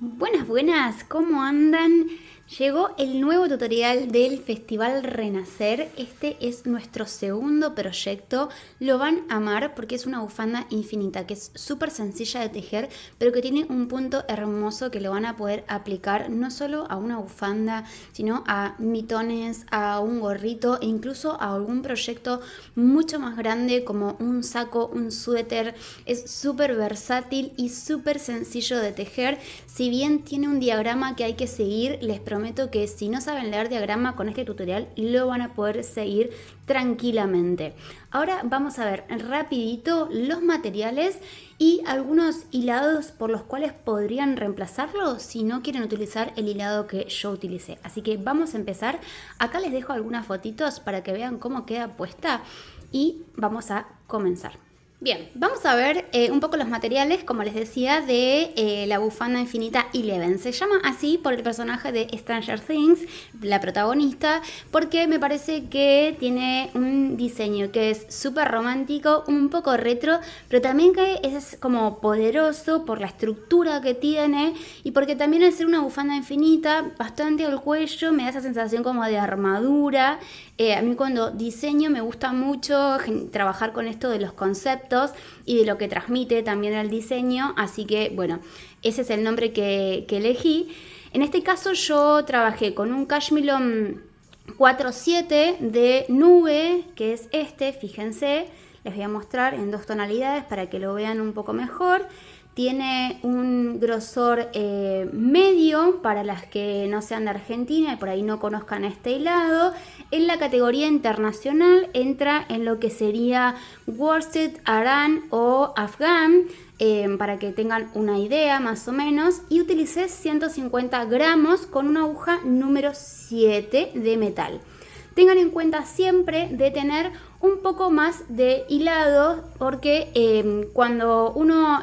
Buenas, buenas, ¿cómo andan? Llegó el nuevo tutorial del Festival Renacer. Este es nuestro segundo proyecto. Lo van a amar porque es una bufanda infinita que es súper sencilla de tejer, pero que tiene un punto hermoso que lo van a poder aplicar no solo a una bufanda, sino a mitones, a un gorrito e incluso a algún proyecto mucho más grande como un saco, un suéter. Es súper versátil y súper sencillo de tejer. Si bien tiene un diagrama que hay que seguir, les prometo que si no saben leer diagrama con este tutorial lo van a poder seguir tranquilamente. Ahora vamos a ver rapidito los materiales y algunos hilados por los cuales podrían reemplazarlo si no quieren utilizar el hilado que yo utilicé. Así que vamos a empezar. Acá les dejo algunas fotitos para que vean cómo queda puesta y vamos a comenzar. Bien, vamos a ver un poco los materiales, como les decía, de la bufanda infinita Eleven. Se llama así por el personaje de Stranger Things, la protagonista, porque me parece que tiene un diseño que es súper romántico, un poco retro, pero también que es como poderoso por la estructura que tiene y porque también al ser una bufanda infinita, bastante al cuello, me da esa sensación como de armadura. A mí cuando diseño me gusta mucho trabajar con esto de los conceptos y de lo que transmite también el diseño, así que bueno, ese es el nombre que elegí. En este caso yo trabajé con un Cashmilon 4.7 de nube, que es este, fíjense, les voy a mostrar en dos tonalidades para que lo vean un poco mejor. Tiene un grosor medio para las que no sean de Argentina y por ahí no conozcan este hilado. En la categoría internacional entra en lo que sería worsted, aran o afghan, para que tengan una idea más o menos. Y utilicé 150 gramos con una aguja número 7 de metal. Tengan en cuenta siempre de tener un poco más de hilado porque cuando uno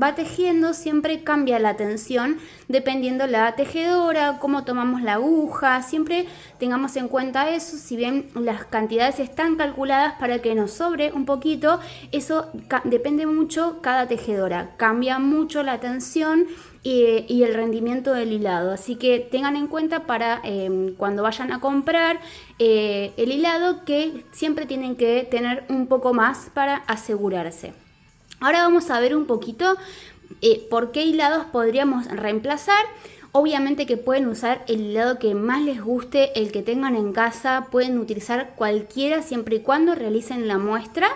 va tejiendo siempre cambia la tensión dependiendo la tejedora, cómo tomamos la aguja. Siempre tengamos en cuenta eso. Si bien las cantidades están calculadas para que nos sobre un poquito, eso depende mucho cada tejedora. Cambia mucho la tensión y el rendimiento del hilado, así que tengan en cuenta para cuando vayan a comprar el hilado que siempre tienen que tener un poco más para asegurarse. Ahora vamos a ver un poquito por qué hilados podríamos reemplazar. Obviamente que pueden usar el hilado que más les guste, el que tengan en casa, pueden utilizar cualquiera siempre y cuando realicen la muestra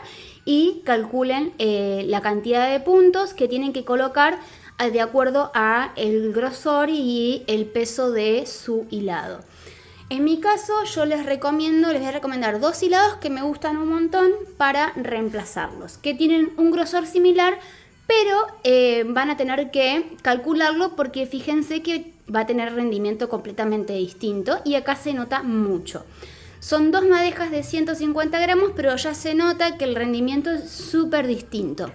y calculen la cantidad de puntos que tienen que colocar de acuerdo a el grosor y el peso de su hilado. En mi caso yo les voy a recomendar dos hilados que me gustan un montón para reemplazarlos, que tienen un grosor similar, pero van a tener que calcularlo porque fíjense que va a tener rendimiento completamente distinto y acá se nota mucho. Son dos madejas de 150 gramos, pero ya se nota que el rendimiento es súper distinto.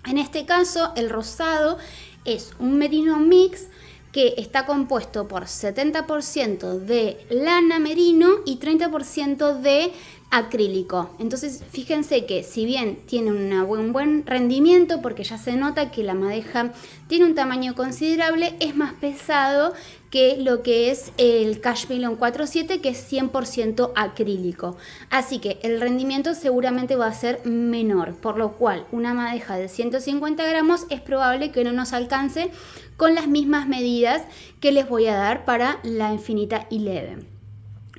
En este caso, el rosado es un merino mix que está compuesto por 70% de lana merino y 30% de acrílico. Entonces, fíjense que si bien tiene un buen rendimiento, porque ya se nota que la madeja tiene un tamaño considerable, es más pesado que lo que es el Cashmilon 4.7, que es 100% acrílico. Así que el rendimiento seguramente va a ser menor, por lo cual una madeja de 150 gramos es probable que no nos alcance con las mismas medidas que les voy a dar para la Infinita Eleven.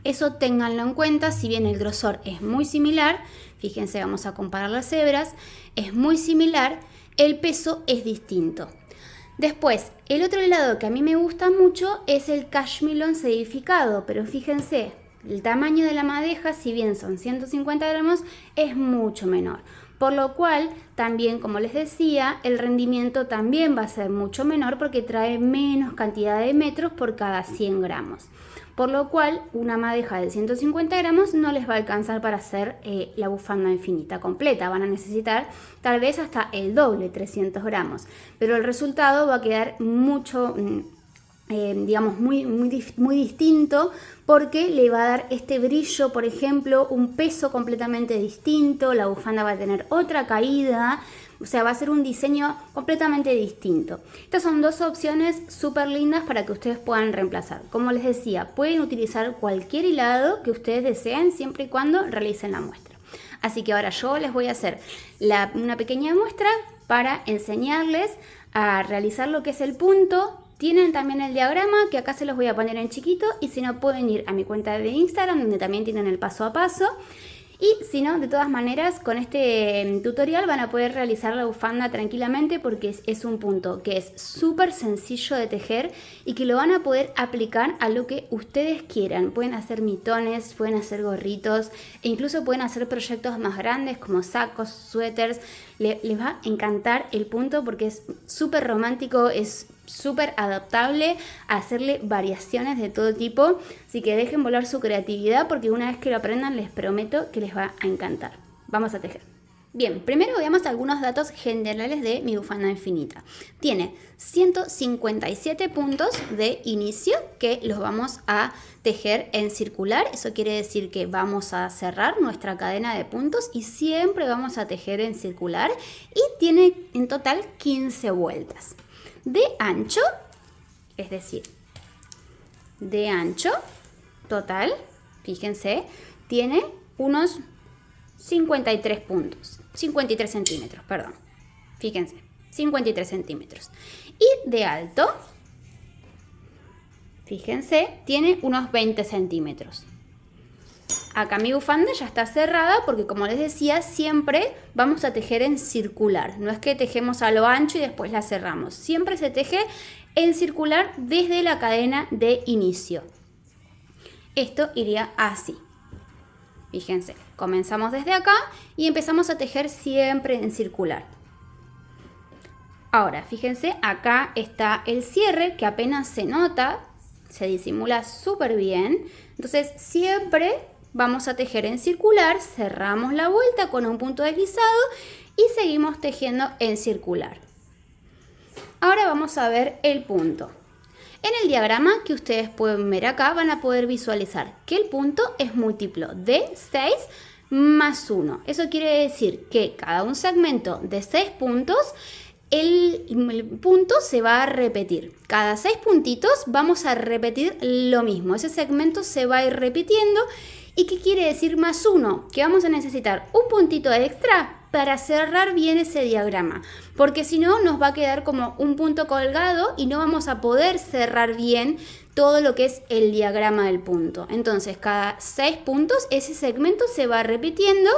Eso ténganlo en cuenta. Si bien el grosor es muy similar, fíjense, vamos a comparar las hebras, es muy similar, el peso es distinto. Después, el otro hilado que a mí me gusta mucho es el Cashmilon sedificado, pero fíjense, el tamaño de la madeja, si bien son 150 gramos, es mucho menor. Por lo cual, también, como les decía, el rendimiento también va a ser mucho menor porque trae menos cantidad de metros por cada 100 gramos. Por lo cual, una madeja de 150 gramos no les va a alcanzar para hacer la bufanda infinita completa. Van a necesitar tal vez hasta el doble, 300 gramos. Pero el resultado va a quedar mucho, digamos, muy distinto, porque le va a dar este brillo, por ejemplo, un peso completamente distinto. La bufanda va a tener otra caída, O sea, va a ser un diseño completamente distinto. Estas son dos opciones súper lindas para que ustedes puedan reemplazar. Como les decía, pueden utilizar cualquier hilado que ustedes deseen siempre y cuando realicen la muestra. Así que ahora yo les voy a hacer una pequeña muestra para enseñarles a realizar lo que es el punto. Tienen también el diagrama que acá se los voy a poner en chiquito, y si no pueden ir a mi cuenta de Instagram donde también tienen el paso a paso. Y si no, de todas maneras, con este tutorial van a poder realizar la bufanda tranquilamente, porque es un punto que es súper sencillo de tejer y que lo van a poder aplicar a lo que ustedes quieran. Pueden hacer mitones, pueden hacer gorritos e incluso pueden hacer proyectos más grandes como sacos, suéteres. Les va a encantar el punto porque es súper romántico, es súper adaptable a hacerle variaciones de todo tipo, así que dejen volar su creatividad porque una vez que lo aprendan les prometo que les va a encantar. Vamos a tejer. Bien, primero veamos algunos datos generales de mi bufanda infinita. Tiene 157 puntos de inicio que los vamos a tejer en circular. Eso quiere decir que vamos a cerrar nuestra cadena de puntos y siempre vamos a tejer en circular, y tiene en total 15 vueltas. De ancho, es decir, de ancho total, fíjense, tiene unos 53 puntos, 53 centímetros, perdón, fíjense, 53 centímetros. Y de alto, fíjense, tiene unos 20 centímetros. Acá mi bufanda ya está cerrada porque, como les decía, siempre vamos a tejer en circular. No es que tejemos a lo ancho y después la cerramos. Siempre se teje en circular desde la cadena de inicio. Esto iría así. Fíjense, comenzamos desde acá y empezamos a tejer siempre en circular. Ahora, fíjense, acá está el cierre que apenas se nota, se disimula súper bien. Entonces, siempre vamos a tejer en circular, cerramos la vuelta con un punto deslizado y seguimos tejiendo en circular. Ahora vamos a ver el punto. En el diagrama que ustedes pueden ver acá van a poder visualizar que el punto es múltiplo de 6 más 1. Eso quiere decir que cada un segmento de 6 puntos, el punto se va a repetir. Cada 6 puntitos vamos a repetir lo mismo. Ese segmento se va a ir repitiendo. ¿Y qué quiere decir más 1? Que vamos a necesitar un puntito extra para cerrar bien ese diagrama, porque si no nos va a quedar como un punto colgado y no vamos a poder cerrar bien todo lo que es el diagrama del punto. Entonces, cada 6 puntos ese segmento se va repitiendo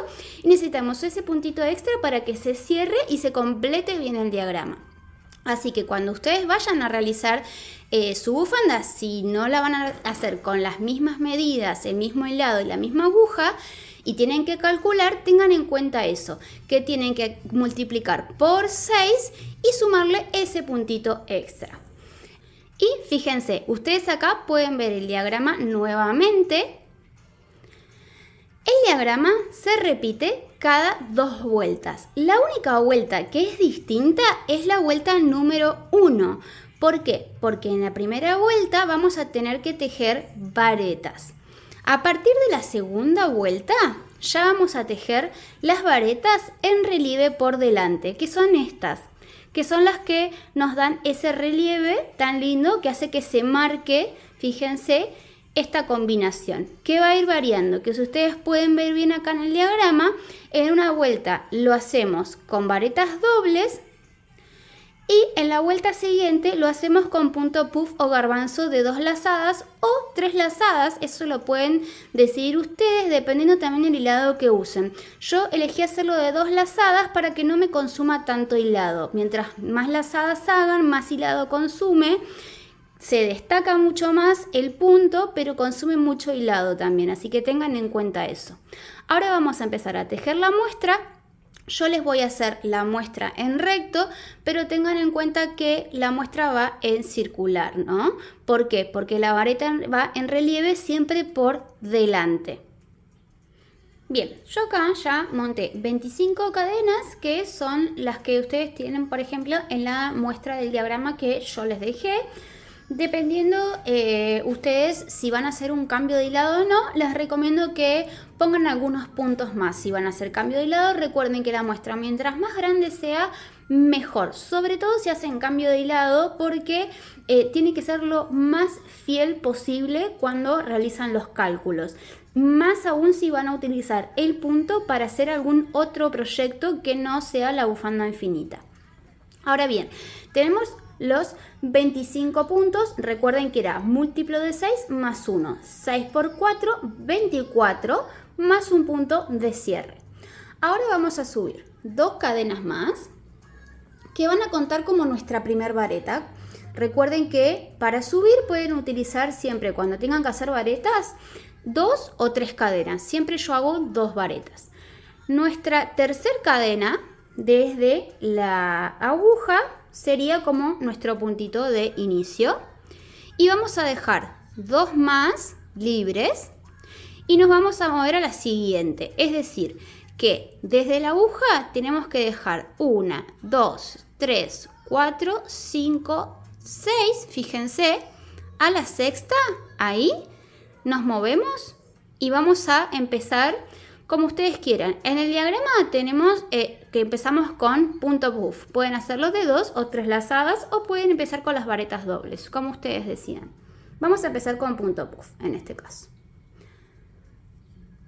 y necesitamos ese puntito extra para que se cierre y se complete bien el diagrama. Así que cuando ustedes vayan a realizar su bufanda, si no la van a hacer con las mismas medidas, el mismo hilado y la misma aguja, y tienen que calcular, tengan en cuenta eso, que tienen que multiplicar por 6 y sumarle ese puntito extra. Y fíjense, ustedes acá pueden ver el diagrama nuevamente. El diagrama se repite cada 2 vueltas. La única vuelta que es distinta es la vuelta número 1. ¿Por qué? Porque en la primera vuelta vamos a tener que tejer varetas. A partir de la segunda vuelta ya vamos a tejer las varetas en relieve por delante, que son estas, que son las que nos dan ese relieve tan lindo que hace que se marque, fíjense, esta combinación, que va a ir variando, que si ustedes pueden ver bien acá en el diagrama, en una vuelta lo hacemos con varetas dobles y en la vuelta siguiente lo hacemos con punto puff o garbanzo de 2 lazadas o 3 lazadas. Eso lo pueden decidir ustedes dependiendo también del hilado que usen. Yo elegí hacerlo de 2 lazadas para que no me consuma tanto hilado. Mientras más lazadas hagan, más hilado consume. Se destaca mucho más el punto, pero consume mucho hilado también, así que tengan en cuenta eso. Ahora vamos a empezar a tejer la muestra. Yo les voy a hacer la muestra en recto, pero tengan en cuenta que la muestra va en circular, ¿no? ¿Por qué? Porque la vareta va en relieve siempre por delante. Bien, yo acá ya monté 25 cadenas, que son las que ustedes tienen, por ejemplo, en la muestra del diagrama que yo les dejé. Dependiendo ustedes si van a hacer un cambio de hilado o no, les recomiendo que pongan algunos puntos más. Si van a hacer cambio de hilado, recuerden que la muestra mientras más grande sea, mejor. Sobre todo si hacen cambio de hilado, porque tiene que ser lo más fiel posible cuando realizan los cálculos. Más aún si van a utilizar el punto para hacer algún otro proyecto que no sea la bufanda infinita. Ahora bien, tenemos los 25 puntos. Recuerden que era múltiplo de 6 más 1. 6 por 4, 24 más un punto de cierre. Ahora vamos a subir 2 cadenas más que van a contar como nuestra primer vareta. Recuerden que para subir pueden utilizar siempre, cuando tengan que hacer varetas, 2 o 3 cadenas. Siempre yo hago 2 varetas. Nuestra tercer cadena desde la aguja sería como nuestro puntito de inicio. Y vamos a dejar 2 más libres y nos vamos a mover a la siguiente. Es decir, que desde la aguja tenemos que dejar 1, 2, 3, 4, 5, 6, fíjense, a la sexta, ahí nos movemos y vamos a empezar como ustedes quieran. En el diagrama tenemos que empezamos con punto puff. Pueden hacerlo de 2 o 3 lazadas o pueden empezar con las varetas dobles, como ustedes decidan. Vamos a empezar con punto puff en este caso.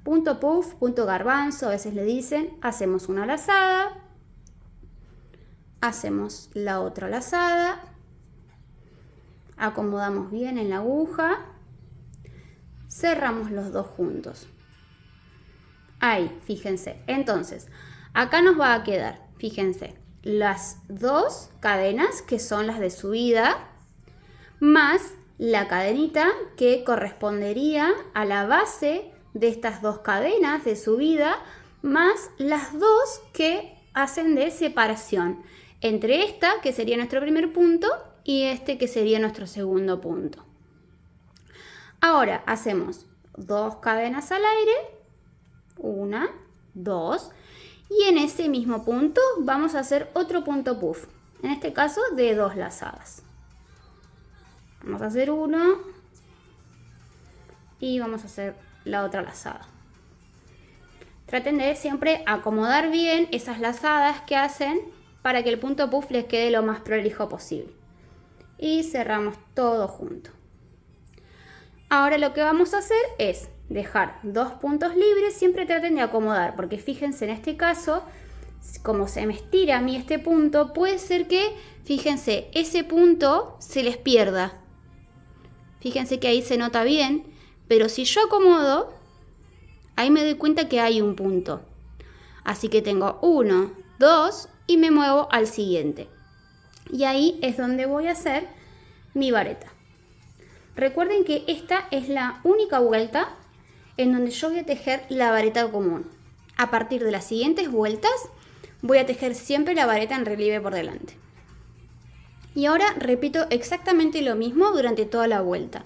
Punto puff, punto garbanzo, a veces le dicen. Hacemos una lazada. Hacemos la otra lazada. Acomodamos bien en la aguja. Cerramos los dos juntos. Ahí, fíjense. Entonces, acá nos va a quedar, fíjense, las 2 cadenas que son las de subida, más la cadenita que correspondería a la base de estas 2 cadenas de subida, más las 2 que hacen de separación entre esta, que sería nuestro primer punto, y este, que sería nuestro segundo punto. Ahora hacemos 2 cadenas al aire, 1, 2, y en ese mismo punto vamos a hacer otro punto puff, en este caso de 2 lazadas. Vamos a hacer 1 y vamos a hacer la otra lazada. Traten de siempre acomodar bien esas lazadas que hacen para que el punto puff les quede lo más prolijo posible. Y cerramos todo junto. Ahora lo que vamos a hacer es dejar 2 puntos libres. Siempre traten de acomodar, porque fíjense en este caso, como se me estira a mí este punto, puede ser que, fíjense, ese punto se les pierda. Fíjense que ahí se nota bien, pero si yo acomodo, ahí me doy cuenta que hay un punto. Así que tengo 1, 2 y me muevo al siguiente. Y ahí es donde voy a hacer mi vareta. Recuerden que esta es la única vuelta en donde yo voy a tejer la vareta común. A partir de las siguientes vueltas voy a tejer siempre la vareta en relieve por delante. Y ahora repito exactamente lo mismo durante toda la vuelta.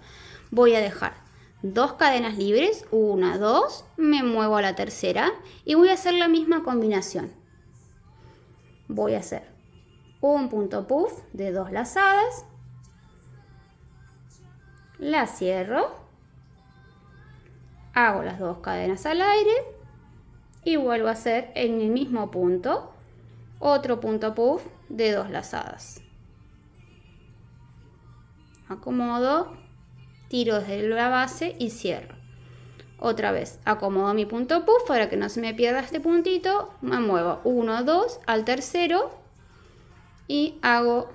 Voy a dejar 2 cadenas libres, 1, 2, me muevo a la tercera y voy a hacer la misma combinación. Voy a hacer un punto puff de 2 lazadas, la cierro, hago las 2 cadenas al aire y vuelvo a hacer en el mismo punto otro punto puff de 2 lazadas. Acomodo, tiro desde la base y cierro. Otra vez acomodo mi punto puff para que no se me pierda este puntito, me muevo 1, 2 al tercero y hago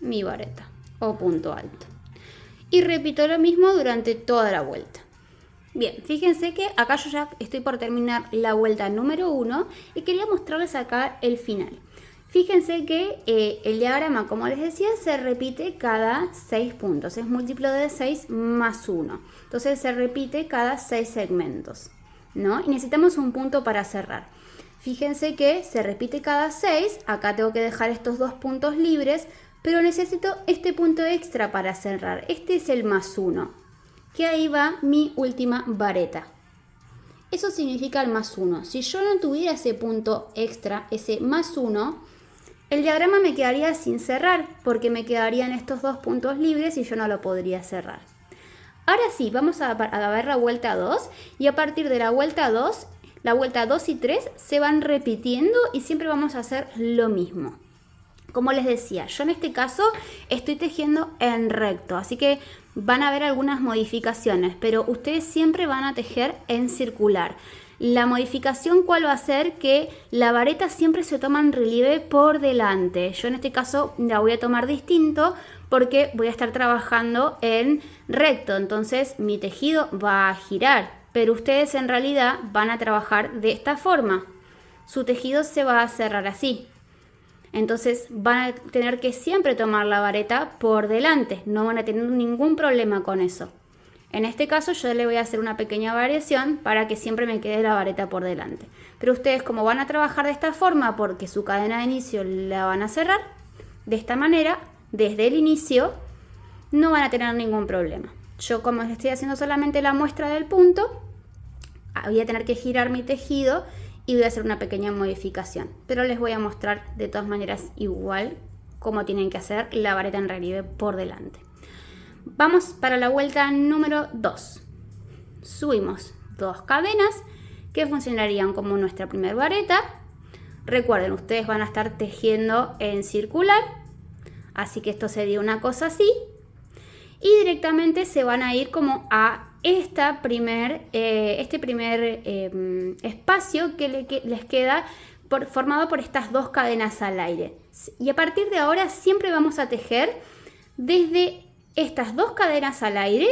mi vareta o punto alto. Y repito lo mismo durante toda la vuelta. Bien, fíjense que acá yo ya estoy por terminar la vuelta número 1 y quería mostrarles acá el final. Fíjense que el diagrama, como les decía, se repite cada 6 puntos. Es múltiplo de 6 más 1. Entonces se repite cada 6 segmentos, ¿no? Y necesitamos un punto para cerrar. Fíjense que se repite cada 6. Acá tengo que dejar estos 2 puntos libres, pero necesito este punto extra para cerrar. Este es el más 1, que ahí va mi última vareta. Eso significa el más 1. Si yo no tuviera ese punto extra, ese más 1, El diagrama me quedaría sin cerrar porque me quedarían estos dos puntos libres y yo no lo podría cerrar. Ahora sí, vamos a ver la vuelta 2 y a partir de la vuelta 2, la vuelta 2 y 3 se van repitiendo y siempre vamos a hacer lo mismo. Como les decía, yo en este caso estoy tejiendo en recto, así que van a haber algunas modificaciones, pero ustedes siempre van a tejer en circular. La modificación, ¿cuál va a ser? Que la vareta siempre se toma en relieve por delante. Yo en este caso la voy a tomar distinto porque voy a estar trabajando en recto, entonces mi tejido va a girar, pero ustedes en realidad van a trabajar de esta forma. Su tejido se va a cerrar así. Entonces van a tener que siempre tomar la vareta por delante, no van a tener ningún problema con eso. En este caso yo le voy a hacer una pequeña variación para que siempre me quede la vareta por delante. Pero ustedes como van a trabajar de esta forma porque su cadena de inicio la van a cerrar, de esta manera, desde el inicio, no van a tener ningún problema. Yo como estoy haciendo solamente la muestra del punto, voy a tener que girar mi tejido y voy a hacer una pequeña modificación, pero les voy a mostrar de todas maneras igual cómo tienen que hacer la vareta en relieve por delante. Vamos para la vuelta número 2. Subimos 2 cadenas que funcionarían como nuestra primera vareta. Recuerden, ustedes van a estar tejiendo en circular, así que esto sería una cosa así. Y directamente se van a ir como a este primer espacio que les queda formado por estas 2 cadenas al aire. Y a partir de ahora siempre vamos a tejer desde estas 2 cadenas al aire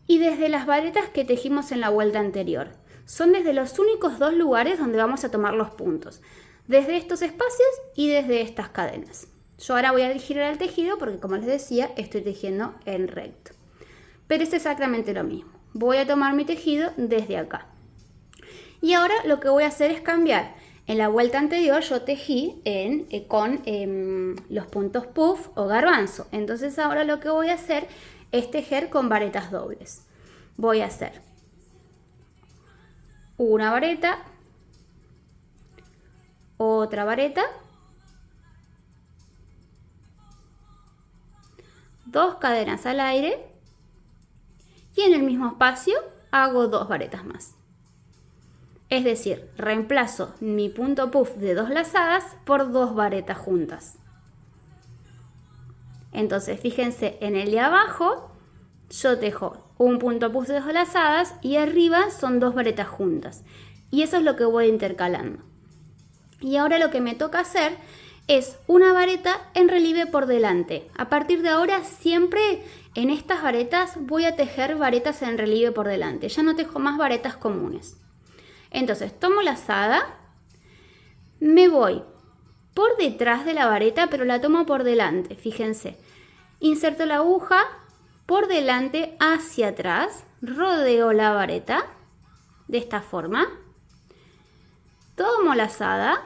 y desde las varetas que tejimos en la vuelta anterior. Son desde los únicos 2 lugares donde vamos a tomar los puntos. Desde estos espacios y desde estas cadenas. Yo ahora voy a girar el tejido porque, como les decía, estoy tejiendo en recto. Pero es exactamente lo mismo. Voy a tomar mi tejido desde acá. Y ahora lo que voy a hacer es cambiar. En la vuelta anterior yo tejí con los puntos puff o garbanzo. Entonces ahora lo que voy a hacer es tejer con varetas dobles. Voy a hacer una vareta, otra vareta, 2 cadenas al aire y en el mismo espacio hago 2 varetas más. Es decir, reemplazo mi punto puff de 2 lazadas por 2 varetas juntas. Entonces fíjense, en el de abajo yo tejo un punto puff de 2 lazadas y arriba son 2 varetas juntas. Y eso es lo que voy intercalando. Y ahora lo que me toca hacer es una vareta en relieve por delante. A partir de ahora siempre en estas varetas voy a tejer varetas en relieve por delante. Ya no tejo más varetas comunes. Entonces tomo lazada, me voy por detrás de la vareta, pero la tomo por delante. Fíjense, inserto la aguja por delante hacia atrás, rodeo la vareta de esta forma, tomo lazada,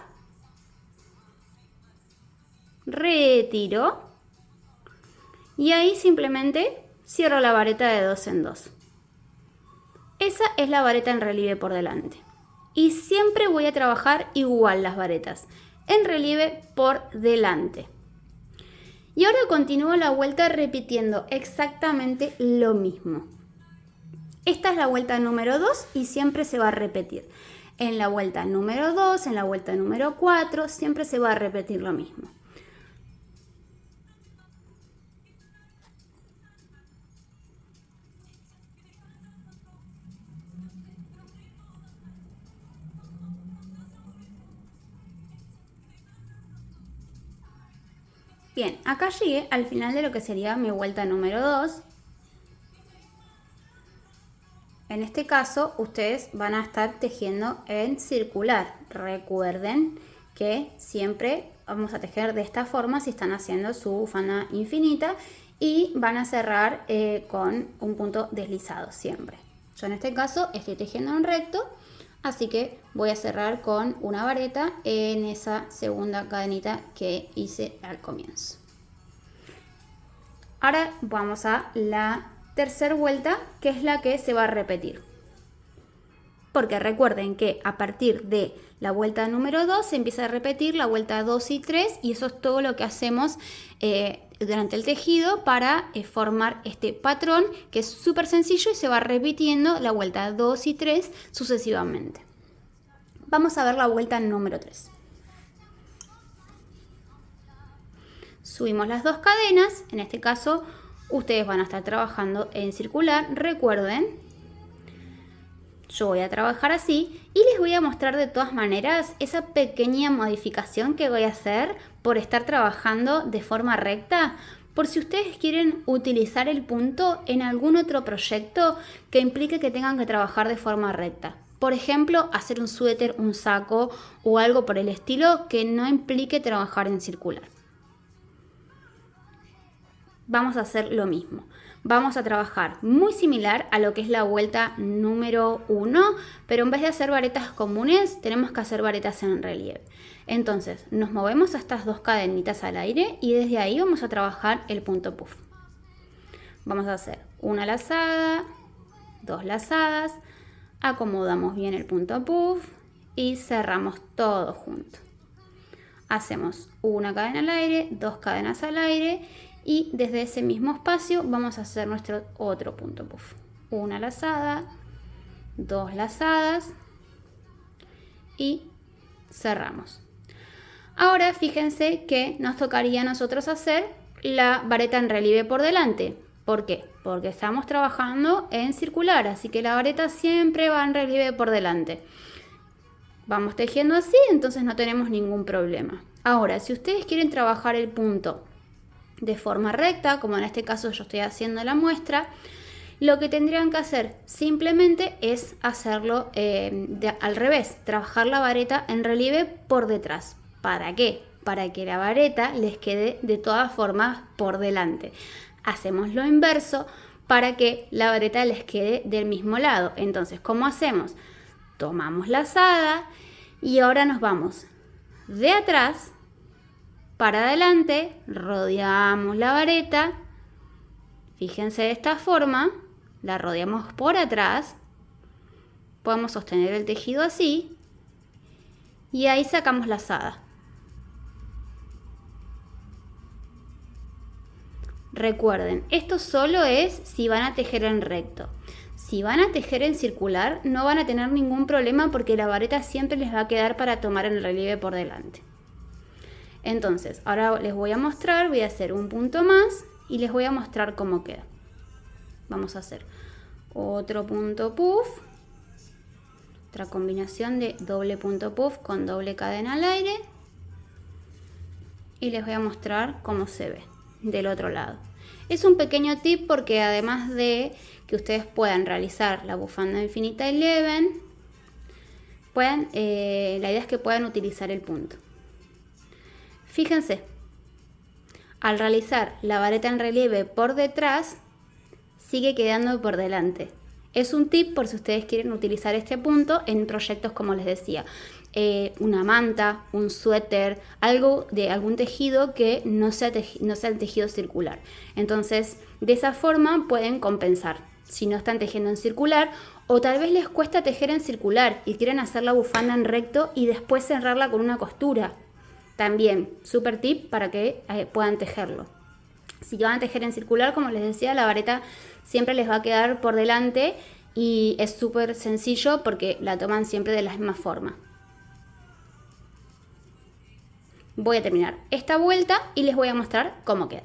retiro y ahí simplemente cierro la vareta de 2 en 2. Esa es la vareta en relieve por delante. Y siempre voy a trabajar igual las varetas, en relieve por delante. Y ahora continúo la vuelta repitiendo exactamente lo mismo. Esta es la vuelta número 2 y siempre se va a repetir. En la vuelta número 2, en la vuelta número 4, siempre se va a repetir lo mismo. Bien, acá llegué al final de lo que sería mi vuelta número 2. En este caso, ustedes van a estar tejiendo en circular. Recuerden que siempre vamos a tejer de esta forma si están haciendo su bufanda infinita y van a cerrar con un punto deslizado siempre. Yo en este caso estoy tejiendo en recto, así que voy a cerrar con una vareta en esa segunda cadenita que hice al comienzo. Ahora vamos a la tercera vuelta, que es la que se va a repetir. porque recuerden que a partir de la vuelta número 2 se empieza a repetir la vuelta 2 y 3 y eso es todo lo que hacemos durante el tejido para formar este patrón que es súper sencillo y se va repitiendo la vuelta 2 y 3 sucesivamente. Vamos a ver la vuelta número 3. Subimos las 2 cadenas, en este caso ustedes van a estar trabajando en circular, recuerden, yo voy a trabajar así y les voy a mostrar de todas maneras esa pequeña modificación que voy a hacer por estar trabajando de forma recta, por si ustedes quieren utilizar el punto en algún otro proyecto que implique que tengan que trabajar de forma recta. Por ejemplo, hacer un suéter, un saco o algo por el estilo que no implique trabajar en circular. Vamos a hacer lo mismo. Vamos a trabajar muy similar a lo que es la vuelta número 1, pero en vez de hacer varetas comunes, tenemos que hacer varetas en relieve. Entonces, nos movemos a estas 2 cadenitas al aire y desde ahí vamos a trabajar el punto puff. Vamos a hacer una lazada, 2 lazadas, acomodamos bien el punto puff y cerramos todo junto. Hacemos una cadena al aire, 2 cadenas al aire y desde ese mismo espacio vamos a hacer nuestro otro punto puff. Una lazada, 2 lazadas y cerramos. Ahora fíjense que nos tocaría a nosotros hacer la vareta en relieve por delante. ¿Por qué? Porque estamos trabajando en circular, así que la vareta siempre va en relieve por delante. Vamos tejiendo así, entonces no tenemos ningún problema. Ahora, si ustedes quieren trabajar el punto de forma recta, como en este caso yo estoy haciendo la muestra, lo que tendrían que hacer simplemente es hacerlo al revés, trabajar la vareta en relieve por detrás. ¿Para qué? Para que la vareta les quede de todas formas por delante. Hacemos lo inverso para que la vareta les quede del mismo lado. Entonces, ¿cómo hacemos? Tomamos la lazada y ahora nos vamos de atrás para adelante, rodeamos la vareta, fíjense de esta forma, la rodeamos por atrás, podemos sostener el tejido así y ahí sacamos la lazada. Recuerden, esto solo es si van a tejer en recto. Si van a tejer en circular no van a tener ningún problema porque la vareta siempre les va a quedar para tomar el relieve por delante. Entonces, ahora les voy a mostrar, voy a hacer un punto más y les voy a mostrar cómo queda. Vamos a hacer otro punto puff, otra combinación de doble punto puff con doble cadena al aire y les voy a mostrar cómo se ve del otro lado. Es un pequeño tip porque además de que ustedes puedan realizar la bufanda Infinita Eleven, la idea es que puedan utilizar el punto. Fíjense, al realizar la vareta en relieve por detrás, sigue quedando por delante. Es un tip por si ustedes quieren utilizar este punto en proyectos como les decía. Una manta, un suéter, algo de algún tejido que no sea el tejido circular. Entonces, de esa forma pueden compensar si no están tejiendo en circular o tal vez les cuesta tejer en circular y quieren hacer la bufanda en recto y después cerrarla con una costura. También, súper tip para que puedan tejerlo. Si van a tejer en circular, como les decía, la vareta siempre les va a quedar por delante y es súper sencillo porque la toman siempre de la misma forma. Voy a terminar esta vuelta y les voy a mostrar cómo queda.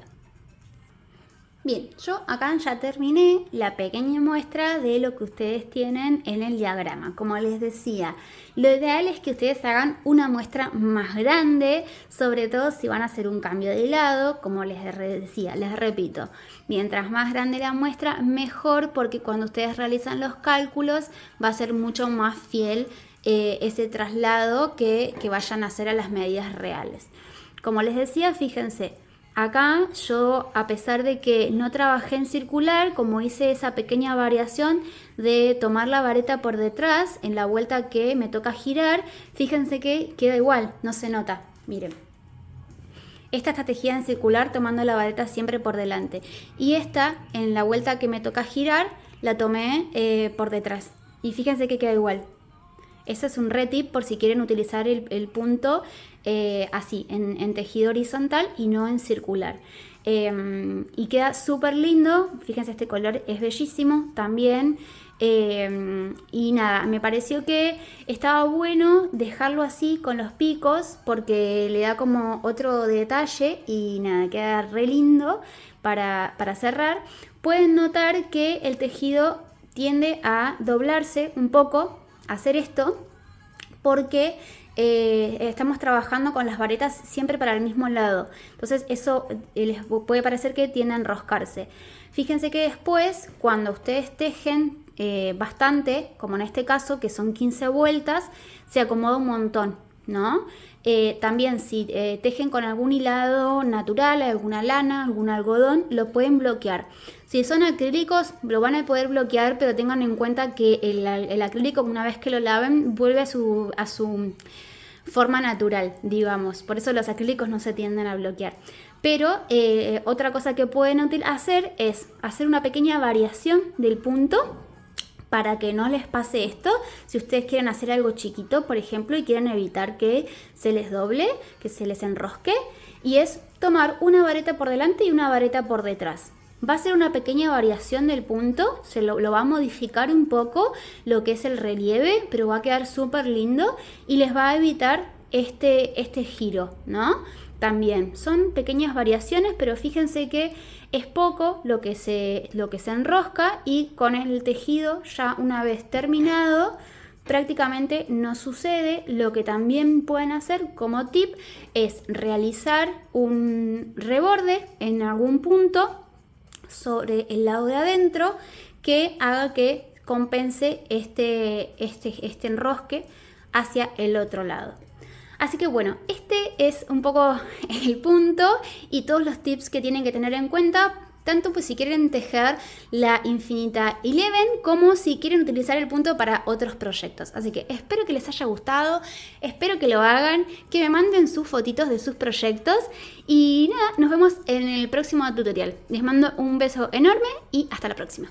Bien, yo acá ya terminé la pequeña muestra de lo que ustedes tienen en el diagrama. Como les decía, lo ideal es que ustedes hagan una muestra más grande, sobre todo si van a hacer un cambio de lado, como les decía, les repito. Mientras más grande la muestra, mejor, porque cuando ustedes realizan los cálculos va a ser mucho más fiel ese traslado que vayan a hacer a las medidas reales. Como les decía, fíjense, acá yo, a pesar de que no trabajé en circular, como hice esa pequeña variación de tomar la vareta por detrás en la vuelta que me toca girar, fíjense que queda igual, no se nota, miren. Esta está tejida en circular tomando la vareta siempre por delante y esta en la vuelta que me toca girar la tomé por detrás y fíjense que queda igual. ese es un re tip por si quieren utilizar el punto así, en tejido horizontal y no en circular. Y queda súper lindo, fíjense, este color es bellísimo también. Y nada, me pareció que estaba bueno dejarlo así con los picos porque le da como otro detalle y nada, queda re lindo para cerrar. Pueden notar que el tejido tiende a doblarse un poco, hacer esto, porque estamos trabajando con las varetas siempre para el mismo lado. Entonces eso les puede parecer que tiende a enroscarse. Fíjense que después, cuando ustedes tejen bastante, como en este caso, que son 15 vueltas, se acomoda un montón, ¿no? También si tejen con algún hilado natural, alguna lana, algún algodón, lo pueden bloquear. Si son acrílicos, lo van a poder bloquear, pero tengan en cuenta que el acrílico, una vez que lo laven, vuelve a su forma natural, digamos. Por eso los acrílicos no se tienden a bloquear. Pero otra cosa que pueden hacer es hacer una pequeña variación del punto para que no les pase esto. Si ustedes quieren hacer algo chiquito, por ejemplo, y quieren evitar que se les doble, que se les enrosque, y es tomar una vareta por delante y una vareta por detrás. Va a ser una pequeña variación del punto, lo va a modificar un poco lo que es el relieve, pero va a quedar súper lindo y les va a evitar este giro, ¿no? También son pequeñas variaciones, pero fíjense que es poco lo que se enrosca y con el tejido ya una vez terminado prácticamente no sucede. Lo que también pueden hacer como tip es realizar un reborde en algún punto sobre el lado de adentro que haga que compense este enrosque hacia el otro lado. Así que bueno, este es un poco el punto y todos los tips que tienen que tener en cuenta, tanto pues si quieren tejer la Infinita 11 como si quieren utilizar el punto para otros proyectos. Así que espero que les haya gustado, espero que lo hagan, que me manden sus fotitos de sus proyectos y nada, nos vemos en el próximo tutorial. Les mando un beso enorme y hasta la próxima.